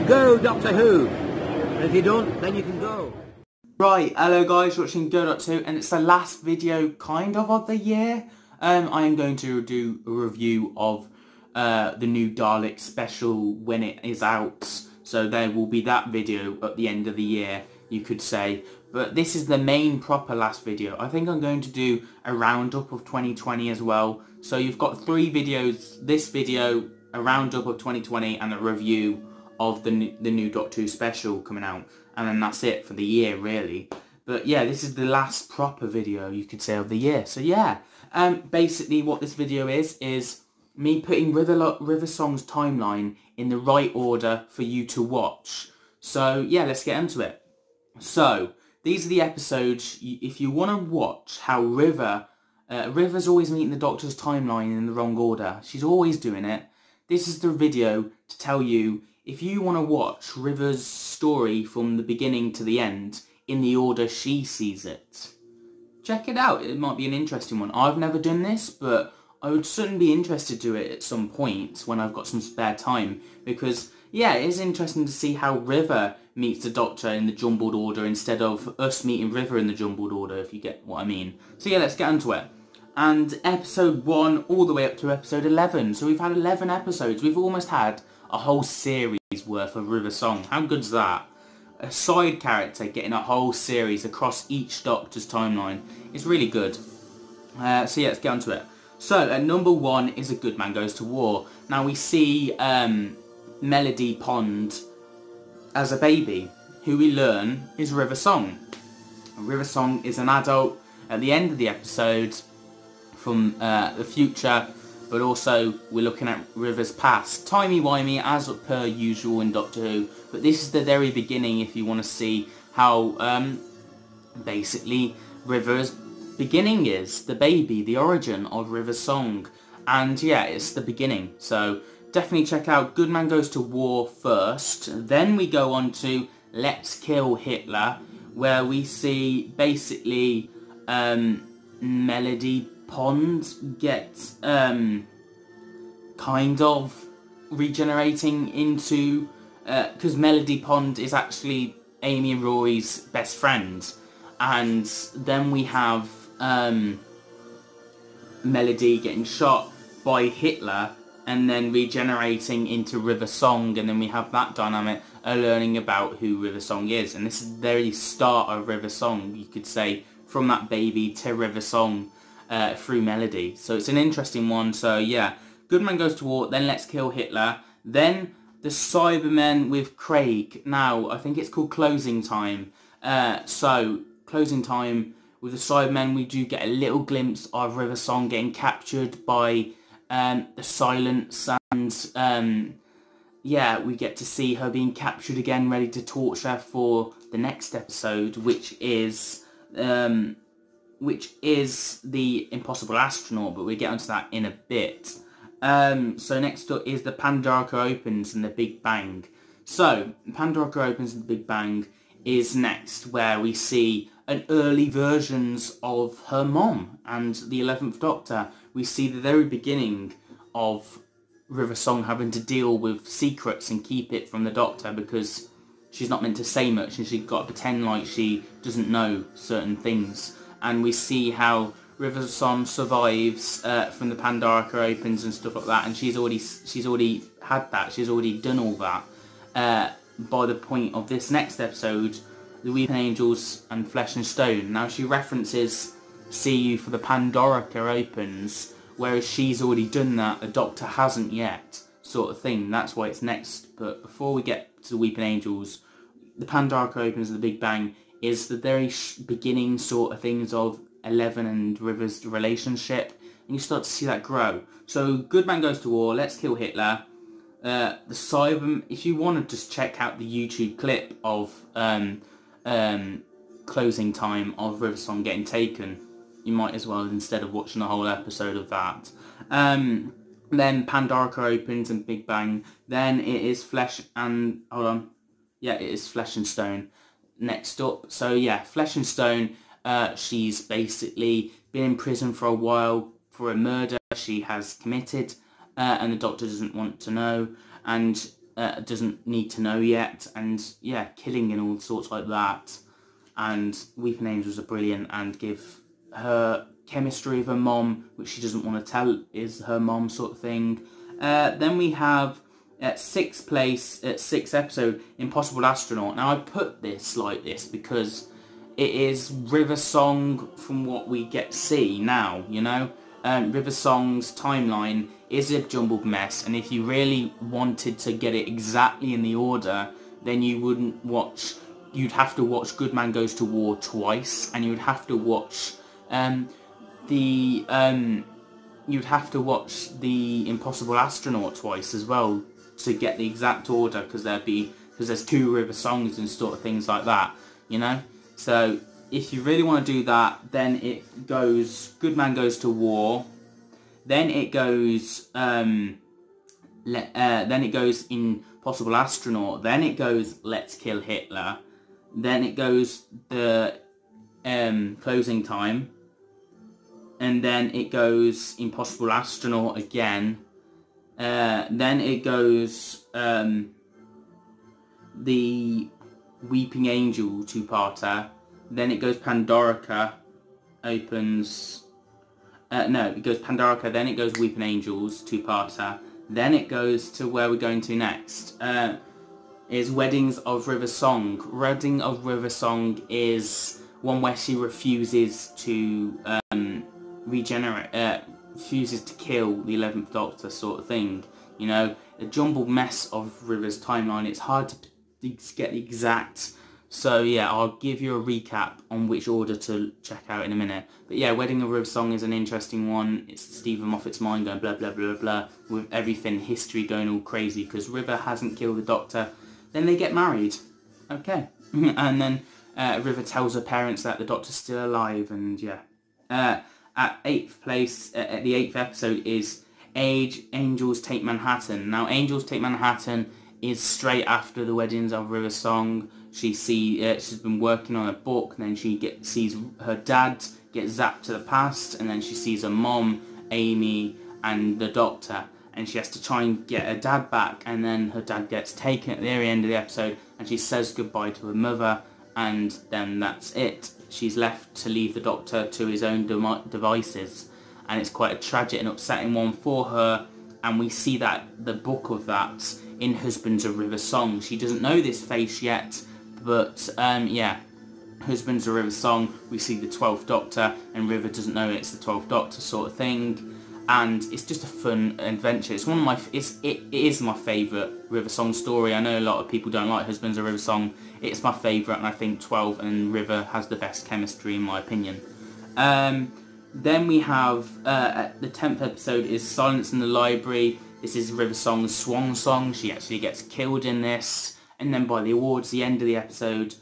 Go, Doctor Who! And if you don't, then you can go. Right, hello guys, you're watching Go.2 and it's the last video kind of the year. I am going to do a review of the new Dalek special when it is out. So there will be that video at the end of the year, you could say. But this is the main proper last video. I think I'm going to do a roundup of 2020 as well. So you've got 3 videos, this video, a roundup of 2020 and a review of the new Doctor Who special coming out. And then that's it for the year, really. But yeah, this is the last proper video, you could say, of the year. So yeah, basically what this video is me putting River Song's timeline in the right order for you to watch. So yeah, let's get into it. So these are the episodes, if you want to watch how River's always meeting the Doctor's timeline in the wrong order. She's always doing it. This is the video to tell you, if you want to watch River's story from the beginning to the end in the order she sees it, check it out. It might be an interesting one. I've never done this, but I would certainly be interested to do it at some point when I've got some spare time, because yeah, it is interesting to see how River meets the Doctor in the jumbled order instead of us meeting River in the jumbled order, if you get what I mean. So yeah, let's get into it. And episode 1 all the way up to episode 11. So we've had 11 episodes. We've almost had a whole series worth of River Song. How good's that? A side character getting a whole series across each Doctor's timeline is really good. So yeah, let's get onto it. So at number 1 is A Good Man Goes to War. Now we see Melody Pond as a baby, who we learn is River Song. River Song is an adult at the end of the episode from the future, but also we're looking at River's past. Timey-wimey as per usual in Doctor Who, but this is the very beginning if you want to see how basically River's beginning is, the baby, the origin of River's Song. And yeah, it's the beginning, so definitely check out Good Man Goes to War first. Then we go on to Let's Kill Hitler, where we see basically Melody Pond get kind of regenerating into, because Melody Pond is actually Amy and Rory's best friend, and then we have Melody getting shot by Hitler and then regenerating into River Song, and then we have that dynamic learning about who River Song is. And this is the very start of River Song, you could say, from that baby to River Song through Melody. So it's an interesting one. So yeah, Good Man Goes to War, then Let's Kill Hitler, then the Cybermen with Craig. Now, I think it's called Closing Time. So, Closing Time with the Cybermen, we do get a little glimpse of River Song getting captured by the Silence, and yeah, we get to see her being captured again, ready to torture for the next episode, which is the Impossible Astronaut, but we'll get onto that in a bit. So next up is the Pandorica Opens and the Big Bang. So Pandorica Opens and the Big Bang is next, where we see an early versions of her mom and the 11th Doctor. We see the very beginning of River Song having to deal with secrets and keep it from the Doctor, because she's not meant to say much and she's got to pretend like she doesn't know certain things. And we see how River Song survives from the Pandorica Opens and stuff like that, and she's already had that. She's already done all that by the point of this next episode, The Weeping Angels and Flesh and Stone. Now she references See You for the Pandorica Opens, whereas she's already done that, the Doctor hasn't yet, sort of thing. That's why it's next. But before we get to The Weeping Angels, the Pandorica Opens and the Big Bang is the very beginning sort of things of Eleven and River's relationship, and you start to see that grow. So Good Man Goes to War, Let's Kill Hitler, the Cybermen. If you want to just check out the YouTube clip of Closing Time of River Song getting taken, you might as well, instead of watching the whole episode of that. Then Pandorica Opens and Big Bang. Then it is Flesh and it is Flesh and Stone next up. So yeah, Flesh and Stone. She's basically been in prison for a while for a murder she has committed, and the Doctor doesn't want to know. And doesn't need to know yet, and yeah, killing and all sorts like that. And Weeping Angels are brilliant and give her chemistry with her mom, which she doesn't want to tell is her mom, sort of thing. Then we have at 6th place, at 6th episode, Impossible Astronaut. Now I put this like this because it is River Song from what we get to see now, you know. River Song's timeline is a jumbled mess, and if you really wanted to get it exactly in the order, then you wouldn't watch, you'd have to watch Good Man Goes to War twice, and you'd have to watch you'd have to watch the Impossible Astronaut twice as well to get the exact order, because there's 2 River Songs and sort of things like that, you know. So if you really want to do that, then it goes Good Man Goes to War, then it goes Impossible Astronaut, then it goes Let's Kill Hitler, then it goes the Closing Time, and then it goes Impossible Astronaut again, then it goes the Weeping Angel 2-parter, then it goes Pandorica opens, it goes Pandorica, then it goes Weeping Angels 2-parter, then it goes to where we're going to next, is Weddings of River Song. Wedding of River Song is one where she refuses to refuses to kill the 11th Doctor, sort of thing, you know. A jumbled mess of River's timeline, it's hard to get the exact, so yeah, I'll give you a recap on which order to check out in a minute. But yeah, Wedding of River Song is an interesting one. It's Stephen Moffat's mind going blah blah blah blah, with everything, history going all crazy, because River hasn't killed the Doctor. Then they get married, okay, and then River tells her parents that the Doctor's still alive, and yeah. At 8th place, at the 8th episode is Angels Take Manhattan. Now, Angels Take Manhattan is straight after the Weddings of River Song. She's been working on a book, and then she sees her dad get zapped to the past, and then she sees her mom, Amy, and the Doctor, and she has to try and get her dad back, and then her dad gets taken at the very end of the episode, and she says goodbye to her mother, and then that's it. She's left to leave the Doctor to his own devices, and it's quite a tragic and upsetting one for her, and we see that the book of that in Husbands of River Song. She doesn't know this face yet, but yeah, Husbands of River Song, we see the 12th Doctor, and River doesn't know it's the 12th Doctor, sort of thing, and it's just a fun adventure. It's one of my, it is my favourite River Song story. I know a lot of people don't like Husbands of River Song. It's my favourite, and I think 12 and River has the best chemistry in my opinion. Then we have, the 10th episode is Silence in the Library. This is River Song's swan song. She actually gets killed in this, and then by the awards, the end of the episode,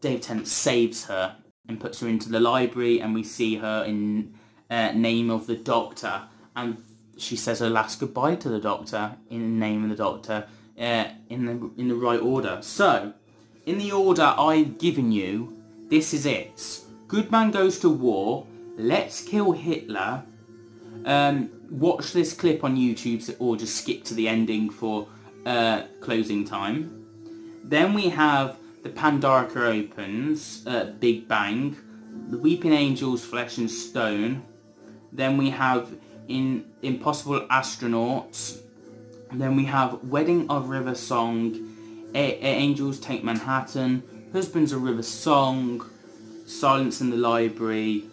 Dave Tennant saves her and puts her into the library, and we see her in Name of the Doctor, and she says her last goodbye to the Doctor in Name of the Doctor, in the right order. So, in the order I've given you, this is it. Good Man Goes to War, Let's Kill Hitler, watch this clip on YouTube or just skip to the ending for Closing Time. Then we have the Pandorica Opens, Big Bang, the Weeping Angels, Flesh and Stone. Then we have Impossible Astronauts. Then we have Wedding of River Song, Angels Take Manhattan, Husbands of River Song, Silence in the Library,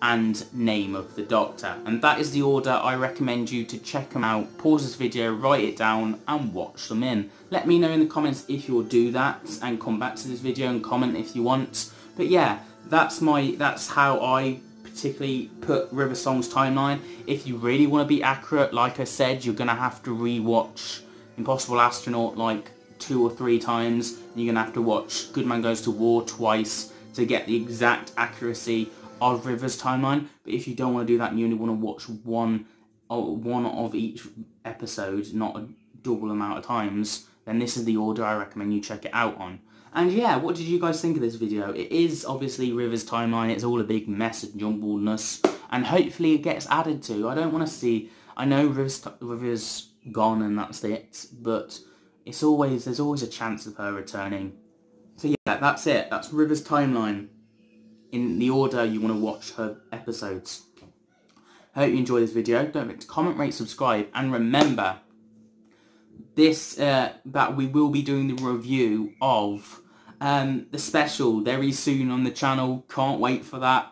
and Name of the Doctor. And that is the order. I recommend you to check them out. Pause this video, write it down, and watch them in. Let me know in the comments if you'll do that, and come back to this video and comment if you want. But yeah, that's how I particularly put River Song's timeline. If you really want to be accurate, like I said, you're going to have to re-watch Impossible Astronaut like 2 or 3 times. And you're going to have to watch Good Man Goes to War twice to get the exact accuracy of River's timeline. But if you don't want to do that and you only want to watch one of each episode, not a double amount of times, then this is the order I recommend you check it out on. And yeah, what did you guys think of this video? It is obviously River's timeline. It's all a big mess and jumbledness, and hopefully it gets added to. I don't want to see, I know River's gone and that's it, but there's always a chance of her returning. So yeah, that's it. That's River's timeline in the order you want to watch her episodes. I hope you enjoyed this video. Don't forget to comment, rate, subscribe, and remember this that we will be doing the review of the special very soon on the channel. Can't wait for that.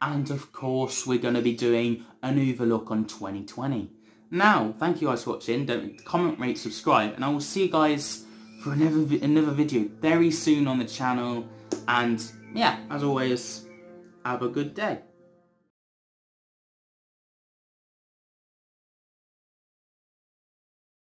And of course, we're going to be doing an overlook on 2020. Now, thank you guys for watching. Don't forget to comment, rate, subscribe, and I will see you guys for another video very soon on the channel. And yeah, as always, have a good day.